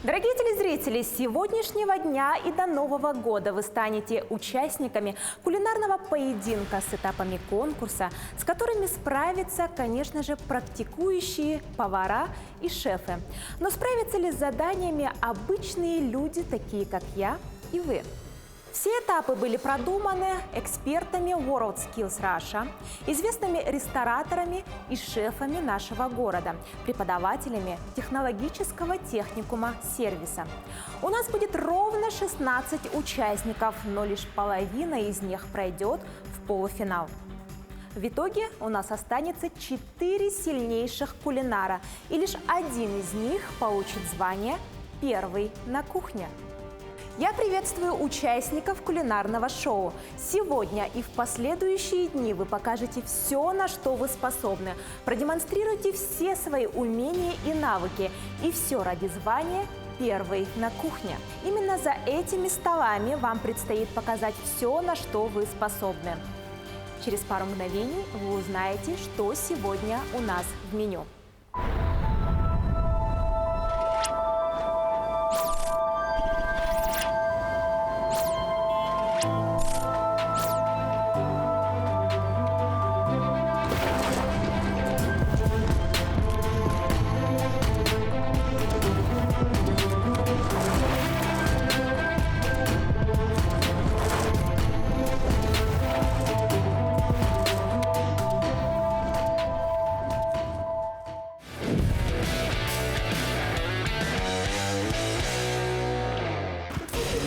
Дорогие телезрители, с сегодняшнего дня и до Нового года вы станете участниками кулинарного поединка с этапами конкурса, с которыми справятся, конечно же, практикующие повара и шефы. Но справятся ли с заданиями обычные люди, такие как я и вы? Все этапы были продуманы экспертами WorldSkills Russia, известными рестораторами и шефами нашего города, преподавателями технологического техникума сервиса. У нас будет ровно 16 участников, но лишь половина из них пройдет в полуфинал. В итоге у нас останется 4 сильнейших кулинара, и лишь один из них получит звание «Первый на кухне». Я приветствую участников кулинарного шоу. Сегодня и в последующие дни вы покажете все, на что вы способны. Продемонстрируйте все свои умения и навыки. И все ради звания «Первый на кухне». Именно за этими столами вам предстоит показать все, на что вы способны. Через пару мгновений вы узнаете, что сегодня у нас в меню.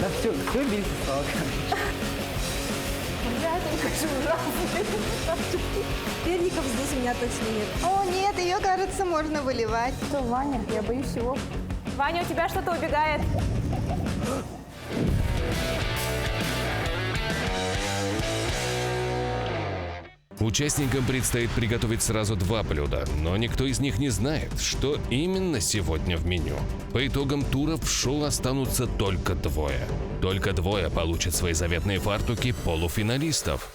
Да все бери со стола. Перников здесь у меня точно нет. О, нет, ее, кажется, можно выливать. Что, Ваня? Я боюсь всего. Ваня, у тебя что-то убегает. Участникам предстоит приготовить сразу 2 блюда, но никто из них не знает, что именно сегодня в меню. По итогам тура в шоу останутся только 2. Только 2 получат свои заветные фартуки полуфиналистов.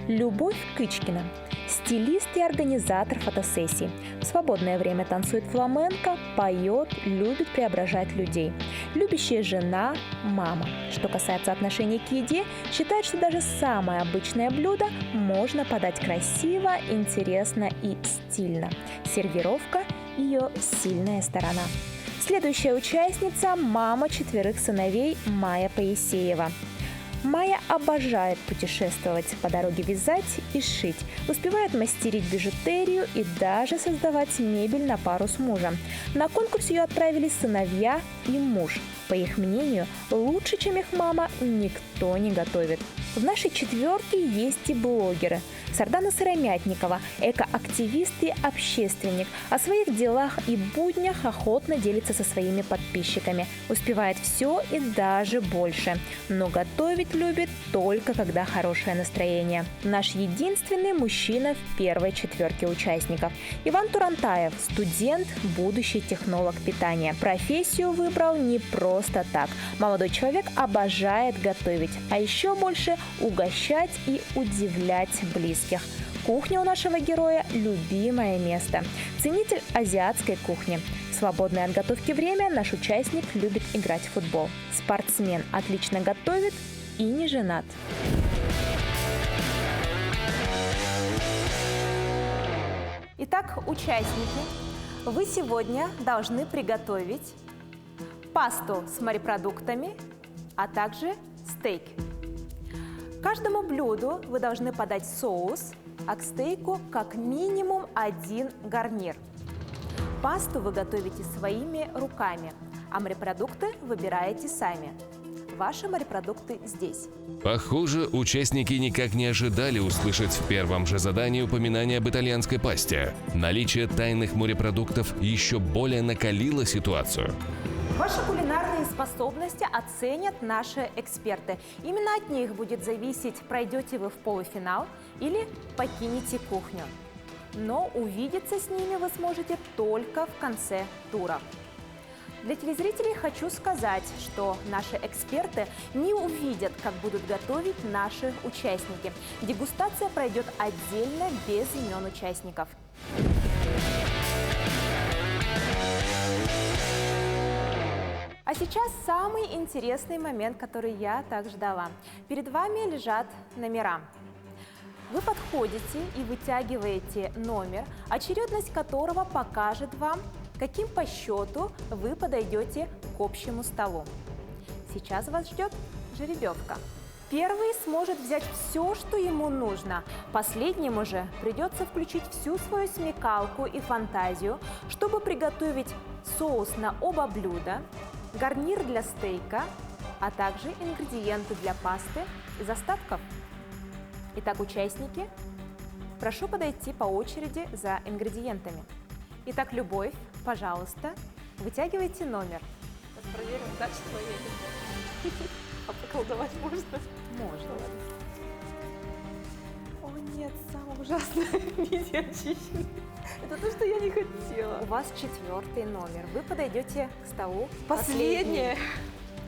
Любовь Кычкина. Стилист и организатор фотосессий. В свободное время танцует фламенко, поет, любит преображать людей. Любящая жена, мама. Что касается отношений к еде, считает, что даже самое обычное блюдо можно подать красиво, интересно и стильно. Сервировка – ее сильная сторона. Следующая участница – мама 4 сыновей Майя Паисеева. Майя обожает путешествовать, по дороге вязать и шить, успевает мастерить бижутерию и даже создавать мебель на пару с мужем. На конкурс ее отправили сыновья и муж. По их мнению, лучше, чем их мама, никто не готовит. В нашей 4 есть и блогеры. Сардана Сыромятникова – экоактивист и общественник. О своих делах и буднях охотно делится со своими подписчиками. Успевает все и даже больше. Но готовить любит только когда хорошее настроение. Наш единственный мужчина в первой 4 участников. Иван Турантаев – студент, будущий технолог питания. Профессию выбрал не просто так. Молодой человек обожает готовить, а еще больше угощать и удивлять близких. Кухня у нашего героя – любимое место. Ценитель азиатской кухни. В свободное от готовки время наш участник любит играть в футбол. Спортсмен, отлично готовит и не женат. Итак, участники, вы сегодня должны приготовить пасту с морепродуктами, а также стейк. К каждому блюду вы должны подать соус, а к стейку как минимум 1 гарнир. Пасту вы готовите своими руками, а морепродукты выбираете сами. Ваши морепродукты здесь. Похоже, участники никак не ожидали услышать в первом же задании упоминание об итальянской пасте. Наличие тайных морепродуктов еще более накалило ситуацию. Ваши кулинарные способности оценят наши эксперты. Именно от них будет зависеть, пройдете вы в полуфинал или покинете кухню. Но увидеться с ними вы сможете только в конце тура. Для телезрителей хочу сказать, что наши эксперты не увидят, как будут готовить наши участники. Дегустация пройдет отдельно, без имен участников. А сейчас самый интересный момент, который я так ждала. Перед вами лежат номера. Вы подходите и вытягиваете номер, очередность которого покажет вам, каким по счету вы подойдете к общему столу. Сейчас вас ждет жеребьевка. Первый сможет взять все, что ему нужно. Последнему же придется включить всю свою смекалку и фантазию, чтобы приготовить соус на оба блюда, гарнир для стейка, а также ингредиенты для пасты из остатков. Итак, участники, прошу подойти по очереди за ингредиентами. Итак, Любовь, пожалуйста, вытягивайте номер. Сейчас проверим, качество едет. А поколдовать можно? Можно. О нет, самое ужасное. Мидии очищены. Это то, что я не хотела. У вас 4-й номер. Вы подойдете к столу Последнее.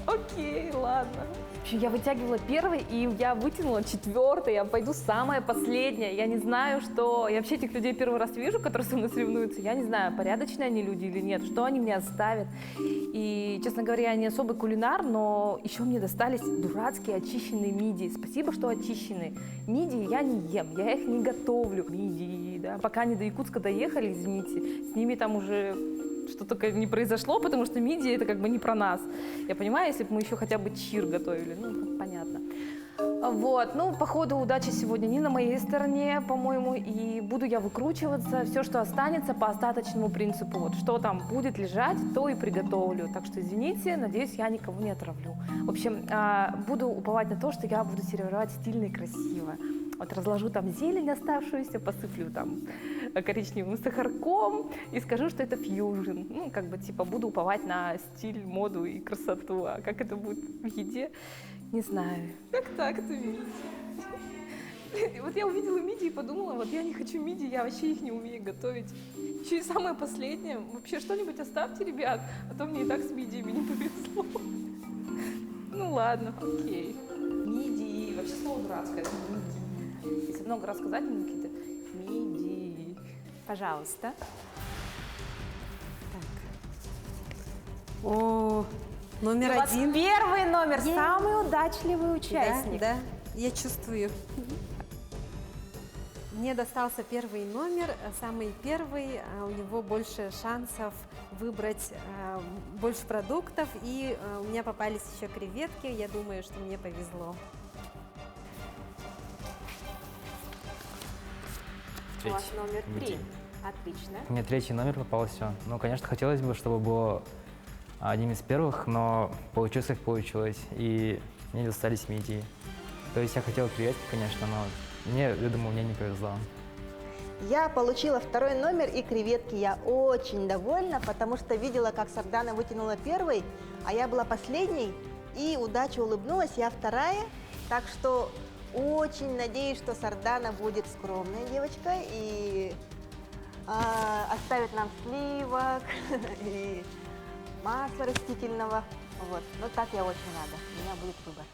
Окей, ладно. В общем, я вытягивала первый, и я вытянула 4-й, я пойду самое последнее. Я не знаю, что... Я вообще этих людей первый раз вижу, которые со мной соревнуются. Я не знаю, порядочные они люди или нет, что они мне оставят. И, честно говоря, я не особый кулинар, но еще мне достались дурацкие очищенные мидии. Спасибо, что очищенные. Мидии я не ем, я их не готовлю. Мидии, да. Пока они до Якутска доехали, извините, с ними там уже... что только не произошло, потому что мидии это как бы не про нас. Я понимаю, если бы мы еще хотя бы чир готовили, ну, понятно. Вот, ну, походу, удача сегодня не на моей стороне, по-моему, и буду я выкручиваться. Все, что останется, по остаточному принципу. Вот, что там будет лежать, то и приготовлю. Так что, извините, надеюсь, я никого не отравлю. В общем, буду уповать на то, что я буду сервировать стильно и красиво. Вот разложу там зелень оставшуюся, посыплю там коричневым сахарком и скажу, что это фьюжн. Ну, как бы, типа, буду уповать на стиль, моду и красоту. А как это будет в еде, не знаю. Как так-то мидии? Вот я увидела мидии и подумала, вот я не хочу мидии, я вообще их не умею готовить. Еще и самое последнее. Вообще что-нибудь оставьте, ребят, а то мне и так с мидиями не повезло. Ну ладно, окей. Мидии. Вообще слово дурацкое, это мидии. Если много раз сказать, мне какие-то мидии. Пожалуйста. О, номер У вас один. первый номер, Е. самый удачливый участник. Да, я чувствую. Мне достался первый номер, самый первый, у него больше шансов выбрать больше продуктов, и у меня попались еще креветки, я думаю, что мне повезло. У вас номер 3. Отлично. Мне 3-й номер попался. Ну, конечно, хотелось бы, чтобы было одним из первых, но получилось, как получилось, и мне достались мидии. То есть я хотел креветки, конечно, но я думаю, мне не повезло. Я получила 2-й номер и креветки. Я очень довольна, потому что видела, как Сардана вытянула первый, а я была последней, и удача улыбнулась, я 2-я. Так что очень надеюсь, что Сардана будет скромной девочкой и оставит нам сливок и масла растительного. Вот. Но так я очень рада. У меня будет выбор.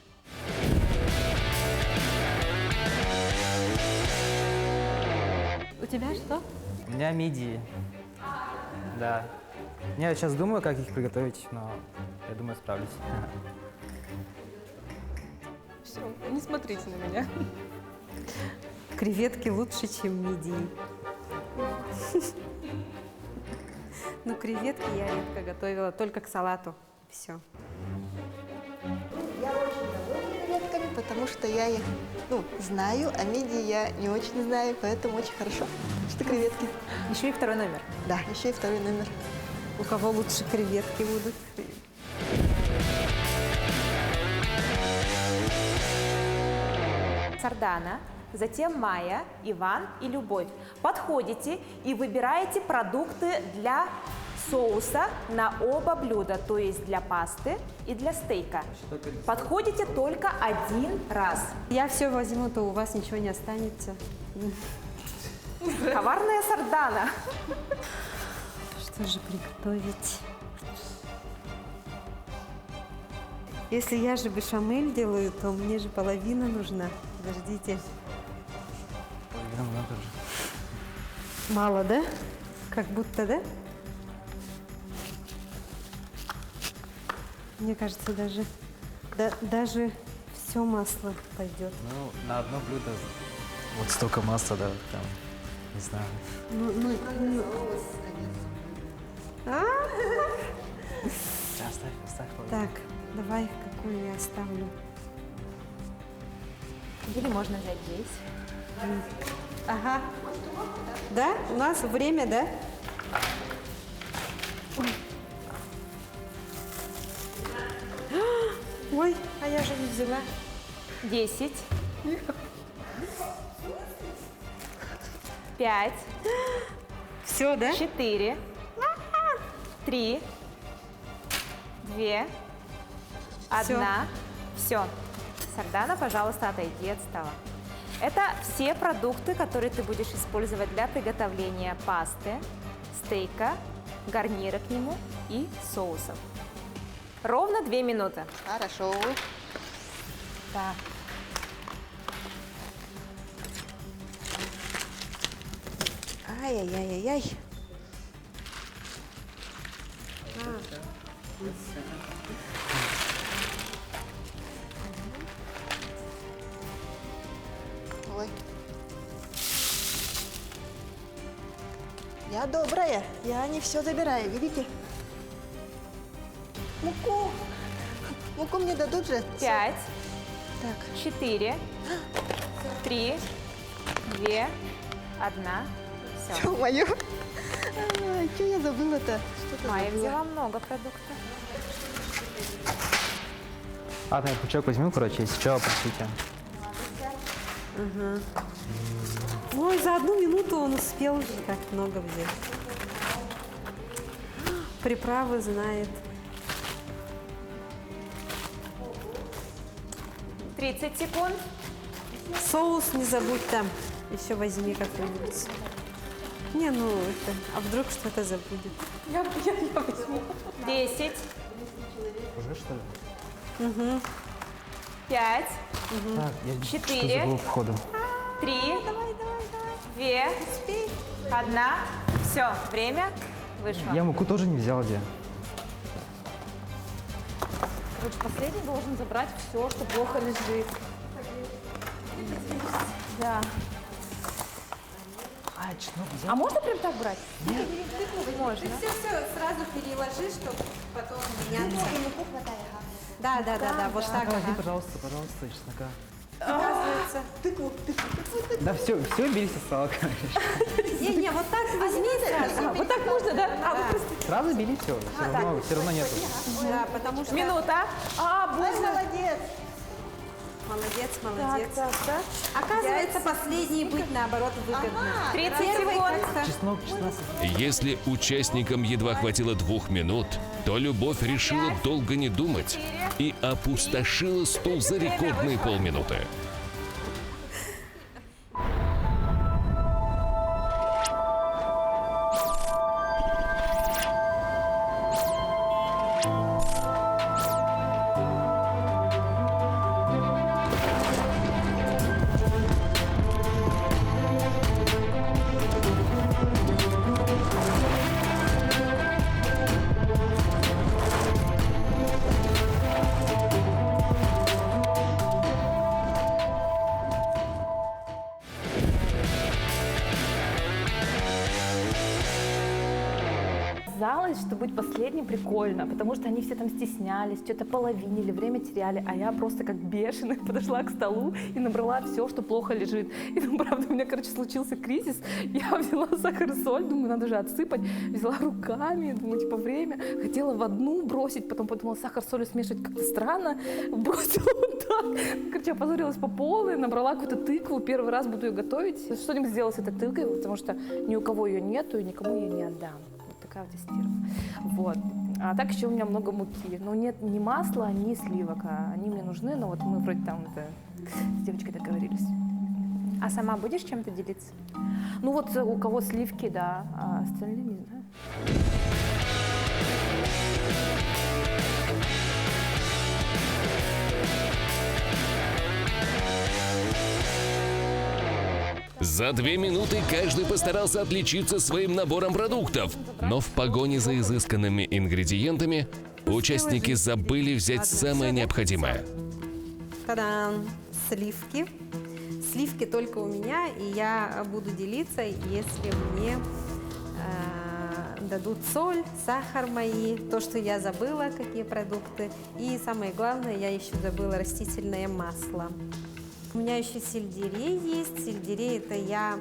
У тебя что? У меня мидии. Да. Я сейчас думаю, как их приготовить, но я думаю, справлюсь. Все, не смотрите на меня. Креветки лучше, чем мидии. Ну, креветки я редко готовила, только к салату. Все. Я очень довольна креветками, потому что я их знаю, а мидии я не очень знаю, поэтому очень хорошо, что креветки. Еще и 2-й номер. Да, еще и 2-й номер. У кого лучше креветки будут? Сардана, затем Майя, Иван и Любовь. Подходите и выбираете продукты для соуса на оба блюда, то есть для пасты и для стейка. Подходите только 1 раз. Я все возьму, то у вас ничего не останется. Коварная Сардана. Что же приготовить? Если я же бешамель делаю, то мне же половина нужна. Подождите. Половину много же. Мало, да? Как будто, да? Мне кажется, даже все масло пойдет. Ну, на одно блюдо вот столько масла, да, там, не знаю. Оставь половину. Так, давай, какую я оставлю? Или можно взять здесь. Ага. Да? У нас время, да? Ой, а я же не взяла. 10. 5. Все, да? 4. 3. 2. 1. Все. Сардана, пожалуйста, отойди от стола. Это все продукты, которые ты будешь использовать для приготовления пасты, стейка, гарнира к нему и соусов. Ровно 2 минуты. Хорошо. Так. Ай-яй-яй-яй-яй. Ой. Я добрая, я не все забираю, видите? Муку. Муку мне дадут же. 5, Так. 4, 3, 2, 1. Все. Ё-моё. Что я забыла-то? Что-то Майя забыла. взяла много продуктов. Атомный пучок возьму, короче, если что, просите. Ой, за 1 минуту он успел как много взять. Приправы знает. 30 секунд. Соус не забудь там. Еще возьми какой-нибудь. Не, ну это, а вдруг что-то забудет. Я возьму. 10, Уже что ли? 5, Так, я 4. что забыл в ходу. 3, 2, 1. Все, время вышло. Я муку тоже не взял, где? Короче, последний должен забрать все, что плохо лежит. Да. А, чеснок взял? А можно прям так брать? Можно. Все сразу переложи, чтобы потом меняться. Да, вот так. Возьми, Ага. пожалуйста, чеснока. Оказывается. Да все бери со стола, короче. Не, вот так возьми сразу. Вот так можно, да? Сразу бери все равно нету. Да, потому что... Минута. Ай, молодец. Молодец. Оказывается, последний быть, наоборот, выгодно. 30 Первый секунд. как-то... Чеснок. Если участникам едва хватило 2 минут, то Любовь решила долго не думать и опустошила стол за рекордные полминуты. Казалось, что быть последним прикольно, потому что они все там стеснялись, что-то половинили, время теряли, а я просто как бешеная подошла к столу и набрала все, что плохо лежит. И, ну, правда, у меня, короче, случился кризис, я взяла сахар и соль, думаю, надо же отсыпать, взяла руками, думаю, типа, время, хотела в одну бросить, потом подумала, сахар с солью смешивать как-то странно, бросила вот так, короче, опозорилась по полной, набрала какую-то тыкву, первый раз буду ее готовить, что-нибудь сделала с этой тыквой, потому что ни у кого ее нету и никому ее не отдам. Такая вот стерва. Вот. А так еще у меня много муки. Но нет ни масла, ни сливок. А они мне нужны, но вот мы вроде там это, с девочкой договорились. А сама будешь чем-то делиться? Ну вот у кого сливки, да, а остальные не знаю. За 2 минуты каждый постарался отличиться своим набором продуктов. Но в погоне за изысканными ингредиентами участники забыли взять самое необходимое. Та-дам! Сливки. Сливки только у меня, и я буду делиться, если мне дадут соль, сахар мои, то, что я забыла, какие продукты. И самое главное, я еще забыла растительное масло. У меня еще сельдерей есть. Сельдерей это я,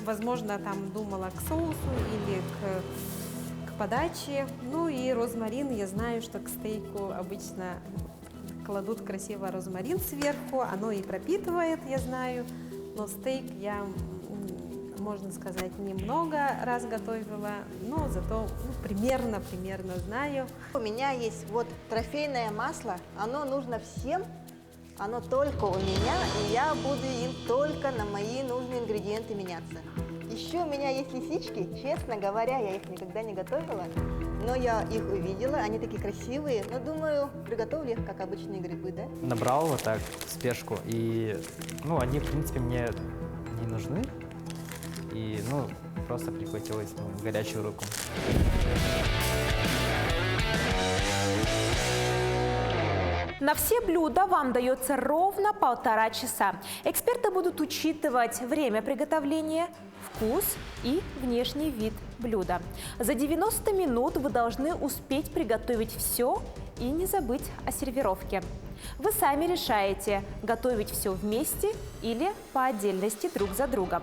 возможно, там думала к соусу или к подаче. Ну и розмарин, я знаю, что к стейку обычно кладут красиво розмарин сверху, оно и пропитывает, я знаю. Но стейк я, можно сказать, немного раз готовила, но зато примерно знаю. У меня есть вот трофейное масло, оно нужно всем, оно только у меня, и я буду им только на мои нужные ингредиенты меняться. Еще у меня есть лисички, честно говоря, я их никогда не готовила, но я их увидела, они такие красивые, но думаю, приготовлю их как обычные грибы, да? Набрал вот так в спешку, и, они, в принципе, мне не нужны. И, просто прихватилось горячую руку. На все блюда вам дается ровно 1,5 часа. Эксперты будут учитывать время приготовления, вкус и внешний вид блюда. За 90 минут вы должны успеть приготовить все и не забыть о сервировке. Вы сами решаете, готовить все вместе или по отдельности друг за другом.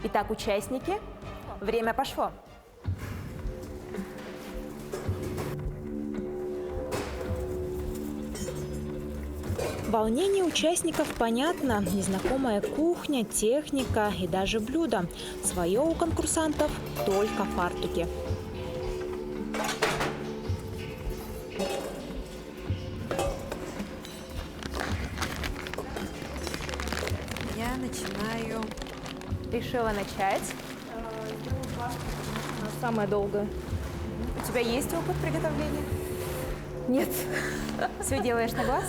Итак, участники, время пошло. Волнение участников понятно. Незнакомая кухня, техника и даже блюда. Свое у конкурсантов только фартуки. Я начинаю. Решила начать. Самое долгое. У тебя есть опыт приготовления? Нет. Все делаешь на глаз?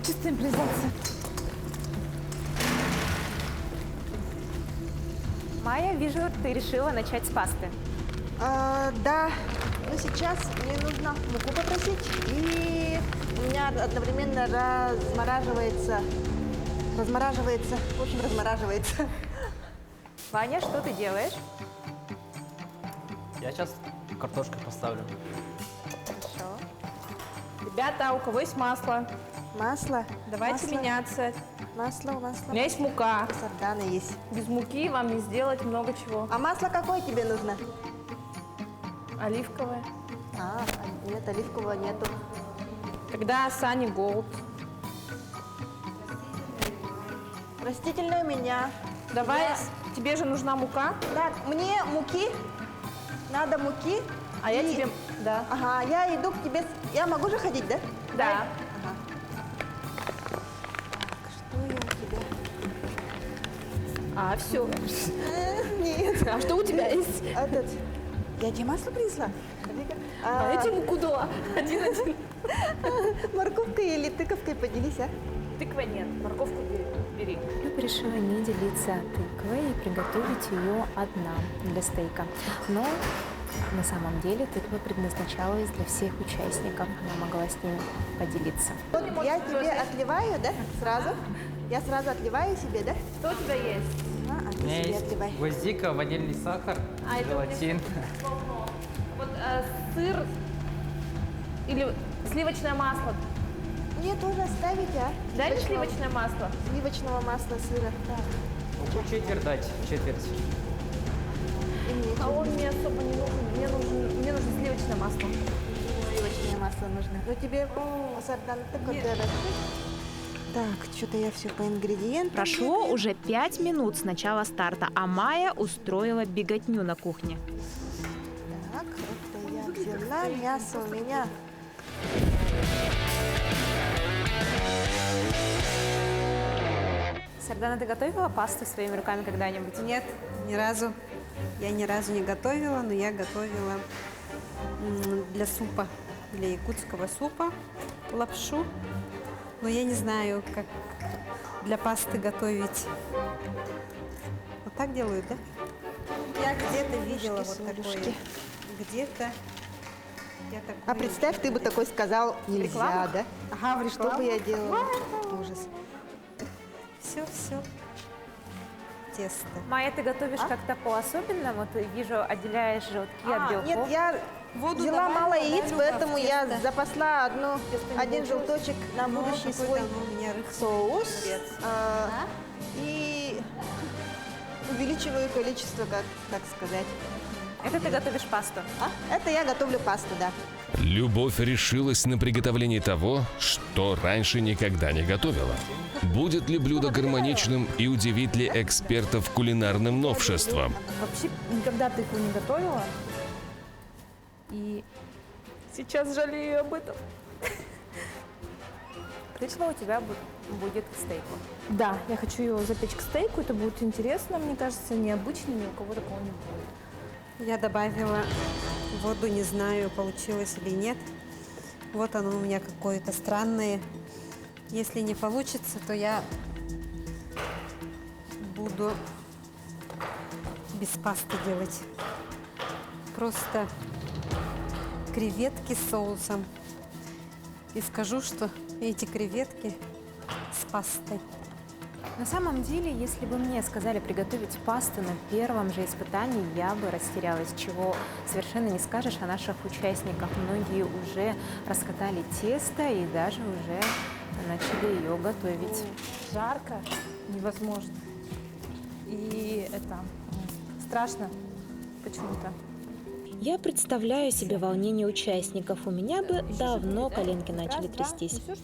Чисто импровизация. Майя, вижу, ты решила начать с пасты. Да, но сейчас мне нужно муку попросить, и у меня одновременно размораживается. Ваня, что ты делаешь? Я сейчас картошку поставлю. Хорошо. Ребята, у кого есть масло? Масло. Давайте меняться. Масло. У меня есть мука. У Сардана есть. Без муки вам не сделать много чего. А масло какое тебе нужно? Оливковое. Нет, оливкового нету. Тогда Sunny Gold. Растительное у меня. Давай, тебе же нужна мука, Так, мне муки. Надо муки. а я И- тебе... Да. Ага, я иду к тебе. Я могу же ходить, да? Да. Что я у тебя? А, все. Нет. А что у тебя есть? Этот. Я тебе масло принесла? А я тебе муку дала. Один. Морковкой или тыковкой поделись, а? Тыква нет, морковку бери. Я решила не делиться тыквой и приготовить ее одна для стейка. Но на самом деле тыква предназначалась для всех участников. Она могла с ними поделиться. Вот я тебе отливаю, да? Сразу. Я сразу отливаю себе, да? Что у тебя есть? А ты У меня себе есть отливай. гвоздика, ванильный сахар, это желатин. Вот сыр или сливочное масло. Мне тоже оставить, а? Дай мне сливочное масло. Сливочного масла, сыра. Так. Четверть дать, четверть. И мне А он мне особо не нужен. Мне нужно сливочное масло. сливочное масло нужно. Ну тебе, Сардан, ты как Так, что-то я все по ингредиентам. Прошло уже 5 минут с начала старта, а Майя устроила беготню на кухне. Так, это я взяла. Мясо у меня. Сардана, ты готовила пасту своими руками когда-нибудь? Нет, ни разу. Я ни разу не готовила, но я готовила для супа, для якутского супа лапшу. Но я не знаю, как для пасты готовить. Вот Вот так делают, да? Я где-то видела вот такое. Солюшки. Где-то я такое А представь, ты бы видела. такой сказал, нельзя, рекламах? да? Ага, в Что бы рекламах. я делала? Ужас. Все. Тесто. Майя, ты готовишь как-то по-особенному? Ты, вижу, отделяешь желтки от белков. Нет, я Воду взяла добавила, мало да, яиц, Люба, поэтому в я тесто? запасла один желточек на Но будущий какой-то свой оно у меня рыхлый. соус. Огурец. И увеличиваю количество, как сказать. Это ты готовишь пасту? Это я готовлю пасту, да. Любовь решилась на приготовление того, что раньше никогда не готовила. Будет ли блюдо гармоничным и удивит ли экспертов кулинарным новшеством? Вообще никогда тыкву не готовила. И сейчас жалею об этом. Тыква у тебя будет к стейку. Да, я хочу его запечь к стейку. Это будет интересно, мне кажется, необычно, ни у кого такого не будет. Я добавила воду, не знаю, получилось или нет. Вот оно у меня какое-то странное. Если не получится, то я буду без пасты делать. Просто креветки с соусом. И скажу, что эти креветки с пастой. На самом деле, если бы мне сказали приготовить пасту на первом же испытании, я бы растерялась, чего совершенно не скажешь о наших участниках. Многие уже раскатали тесто и даже уже начали ее готовить. Жарко, невозможно. И это страшно почему-то. Я представляю себе волнение участников. У меня бы давно коленки начали Раз, два, трястись. и всё, что ли?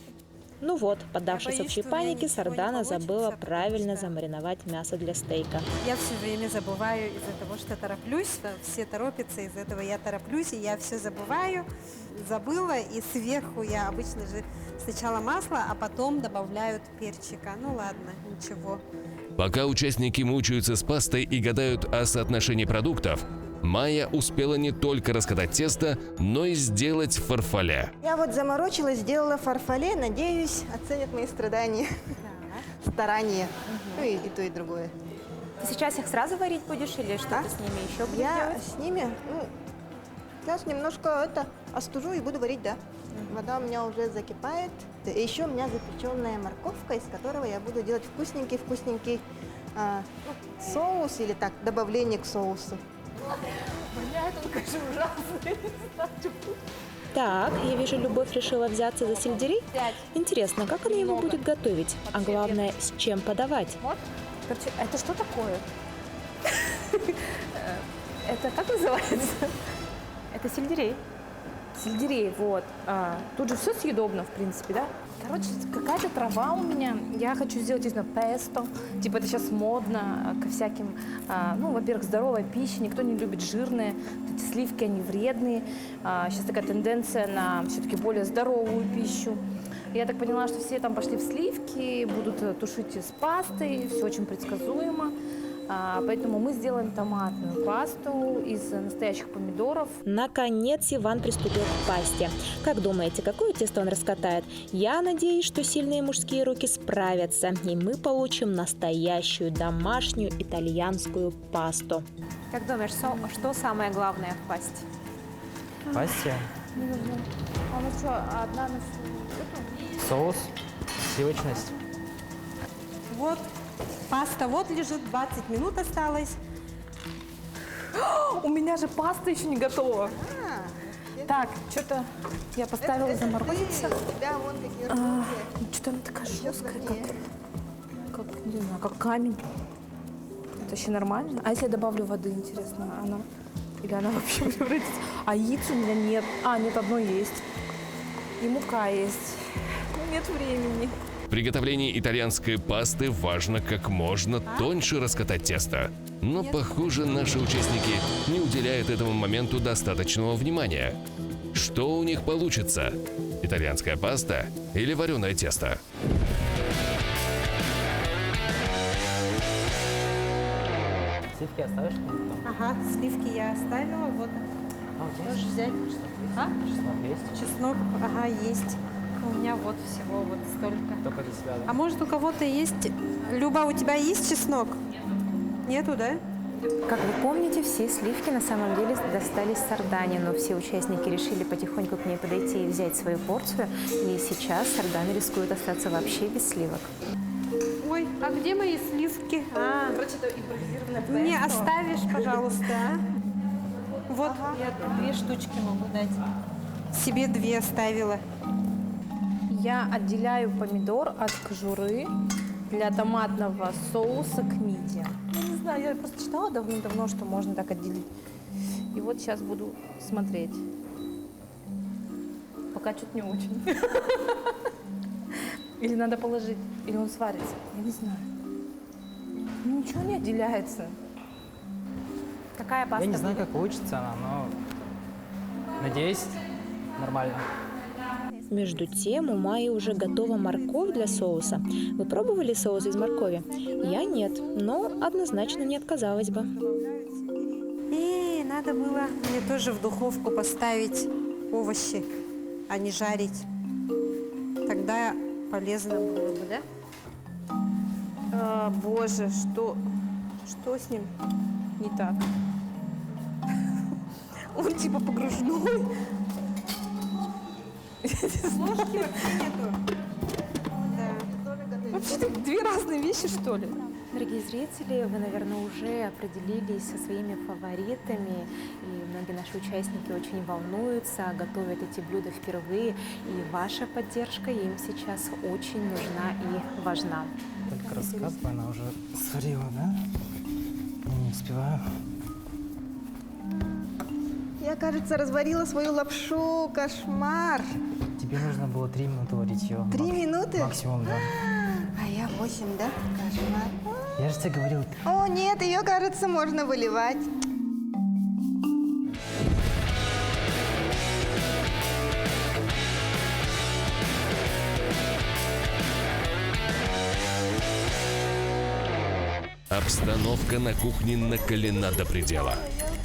Ну вот, поддавшись боюсь, общей что у меня панике, ничего не Сардана получится, забыла потому правильно что- замариновать мясо для стейка. Я все время забываю из-за того, что тороплюсь, что все торопятся, из-за этого я тороплюсь, и я все забываю, забыла, и сверху я обычно же сначала масло, а потом добавляют перчика. Ну ладно, ничего. Пока участники мучаются с пастой и гадают о соотношении продуктов, Майя успела не только раскатать тесто, но и сделать фарфале. Я вот заморочилась, сделала фарфале, надеюсь, оценят мои страдания, старания. Ну и то, и другое. Ты сейчас их сразу варить будешь или что-то с ними еще будешь Я делать? с ними, сейчас немножко остужу и буду варить, да. Вода у меня уже закипает. И еще у меня запеченная морковка, из которого я буду делать вкусненький соус или так, добавление к соусу. Воняет он, конечно, ужасно. Так, я вижу, Любовь решила взяться за сельдерей. Интересно, как она его будет готовить? А главное, с чем подавать? Вот. Короче, это что такое? Это как называется? Это сельдерей. Сельдерей, вот. Тут же все съедобно, в принципе, да? Короче, какая-то трава у меня. Я хочу сделать из нее песто. Типа это сейчас модно ко всяким, ну, во-первых, здоровая пища. Никто не любит жирные. Вот эти сливки, они вредные. Сейчас такая тенденция на все-таки более здоровую пищу. Я так поняла, что все там пошли в сливки, будут тушить с пастой. Все очень предсказуемо. Поэтому мы сделаем томатную пасту из настоящих помидоров. Наконец Иван приступил к пасте. Как думаете, какое тесто он раскатает? Я надеюсь, что сильные мужские руки справятся, и мы получим настоящую домашнюю итальянскую пасту. Как думаешь, что самое главное в пасте? Пасте, А ну что, одна на всю? соус, сливочность. Вот паста вот лежит, 20 минут осталось. У меня же паста еще не готова. Так, что-то я поставила заморозиться. У тебя вон какие руки. Что-то она такая жесткая, как, не знаю, как камень. Это еще нормально. А если я добавлю воды, интересно, она или она вообще превратится? А яиц у меня нет. Нет, одно есть. И мука есть. Нет времени. В приготовлении итальянской пасты важно как можно тоньше раскатать тесто. Но, похоже, наши участники не уделяют этому моменту достаточного внимания. Что у них получится? Итальянская паста или вареное тесто? Сливки оставишь? Ага, сливки я оставила, вот. Можешь взять. Чеснок есть? Чеснок, ага, есть. У меня вот всего вот столько. Только для себя, да? А может у кого-то есть... Люба, у тебя есть чеснок? Нету, да? Как вы помните, все сливки на самом деле достались Сардане, но все участники решили потихоньку к ней подойти и взять свою порцию. И сейчас Сардана рискует остаться вообще без сливок. Ой, а где мои сливки? Короче, это импровизированное Мне оставишь, пожалуйста, а? Вот, Я 2 штучки могу дать. себе 2 оставила. Я отделяю помидор от кожуры для томатного соуса к мидии. Я не знаю, я просто читала давно-давно, что можно так отделить. И вот сейчас буду смотреть. Пока что-то не очень. Или надо положить, или он сварится. Я не знаю. Ну, ничего не отделяется. Какая паста Я не знаю, будет? как получится она, но надеюсь, нормально. Между тем, у Майи уже готова морковь для соуса. Вы пробовали соус из моркови? Я нет, но однозначно не отказалась бы. Надо было мне тоже в духовку поставить овощи, а не жарить. Тогда полезно было бы, да? Боже, что с ним не так? Он типа погружной. Ложки вообще нету. Вообще это 2 разные вещи, что ли? Дорогие зрители, вы, наверное, уже определились со своими фаворитами, и многие наши участники очень волнуются, готовят эти блюда впервые, и ваша поддержка им сейчас очень нужна и важна. Только рассказываю, она уже сварила, да? Не успеваю. Я, кажется, разварила свою лапшу. Кошмар. Тебе нужно было 3 минуты варить ее. 3 минуты? Максимум, да. А я 8, да? Кошмар. Я же тебе говорил, О, нет, ее, кажется, можно выливать. Обстановка на кухне накалена до предела.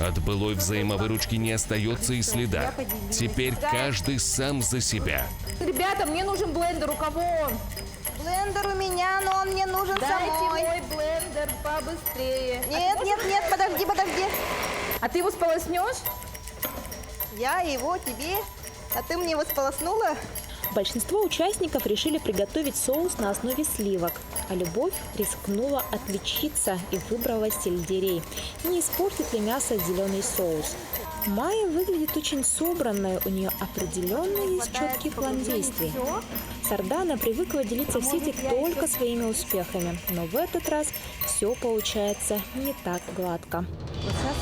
От былой взаимовыручки не остается и следа. Теперь каждый сам за себя. Ребята, мне нужен блендер, у кого он? Блендер у меня, но он мне нужен Дайте самой. мой блендер побыстрее. Нет, нет, нет, подожди, подожди. А ты его сполоснешь? Я его тебе, а ты мне его сполоснула? Большинство участников решили приготовить соус на основе сливок, а Любовь рискнула отличиться и выбрала сельдерей. Не испортит ли мясо зеленый соус? Майя выглядит очень собранной, у нее определенно есть четкий план действий. Сардана привыкла делиться в сети только своими успехами, но в этот раз все получается не так гладко. Вот сейчас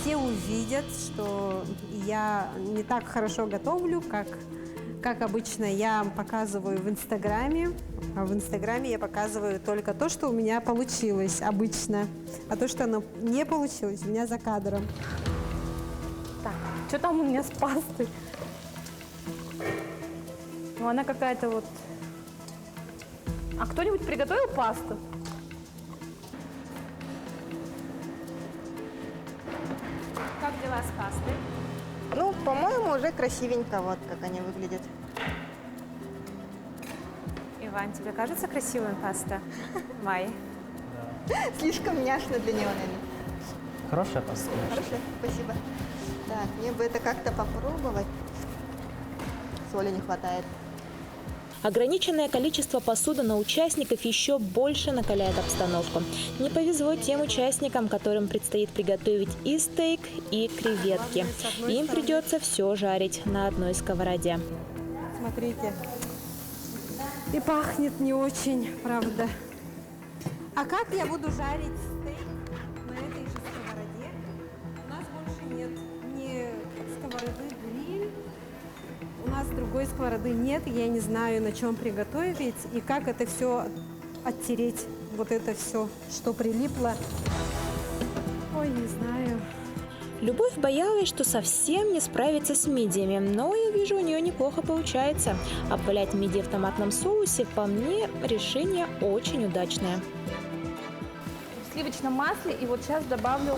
все увидят, что я не так хорошо готовлю, как обычно я показываю в Инстаграме. А в Инстаграме я показываю только то, что у меня получилось обычно. А то, что оно не получилось, у меня за кадром. Так, что там у меня с пастой? Ну, она какая-то вот... А кто-нибудь приготовил пасту? Как дела с пастой? Ну, по-моему, уже красивенько, вот как они выглядят. Иван, тебе кажется красивая паста? Май. Слишком няшно для него, наверное. хорошая паста, конечно. Хорошо, спасибо. Так, мне бы это как-то попробовать. Соли не хватает. Ограниченное количество посуды на участников еще больше накаляет обстановку. Не повезло тем участникам, которым предстоит приготовить и стейк, и креветки. Им придется все жарить на одной сковороде. Смотрите. И пахнет не очень, правда. А как я буду жарить стейк на этой же сковороде? У нас больше нет ни сковороды гриль. У нас другой сковороды нет. Я не знаю, на чем приготовить и как это все оттереть. Вот это все, что прилипло. Ой, не знаю. Любовь боялась, что совсем не справится с мидиями, но я вижу, у нее неплохо получается. Обвалять мидии в томатном соусе, по мне, решение очень удачное. В сливочном масле, и вот сейчас добавлю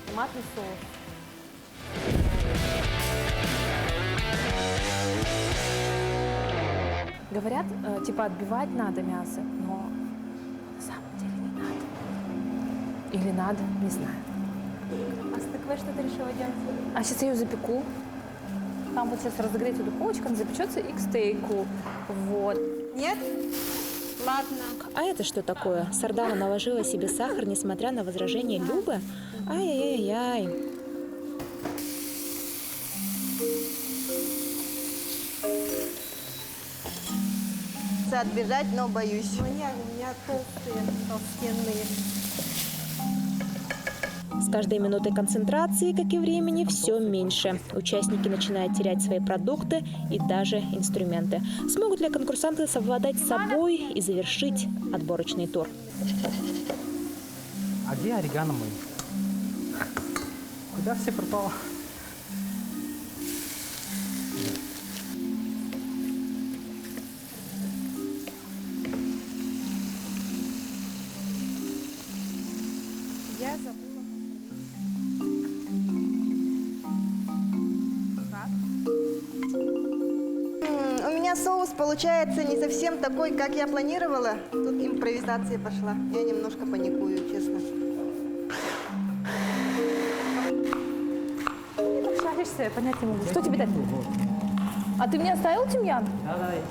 томатный соус. Говорят, типа отбивать надо мясо, но на самом деле не Или надо, не знаю. А с тыквой что ты решила делать? А сейчас я ее запеку. Там вот сейчас разогреется духовочка, она запечется и к стейку. Вот. Нет? Ладно. А это что такое? Сардана наложила себе сахар, несмотря на возражение Любы? Ай-яй-яй-яй. Отбежать, но боюсь. У меня толстенные. С каждой минутой концентрации, как и времени, все меньше. Участники начинают терять свои продукты и даже инструменты. Смогут ли конкурсанты совладать с собой и завершить отборочный тур? А где орегано мой? Куда все пропало? Я забыла. У меня соус получается не совсем такой, как я планировала. Тут импровизация пошла. Я немножко паникую, честно. Ты так шаришься, я понять не могу. Что тебе дать? А ты мне оставил тимьян? Да, есть.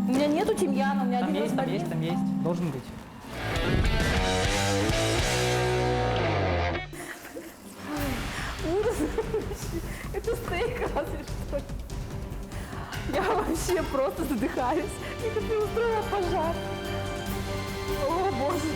У меня нету тимьяна, у меня Там один есть, там розмарин. есть, там есть. Должен быть. Ужас. Это стейк разве что ли? Я вообще просто задыхаюсь. Я как устроила пожар. О, боже.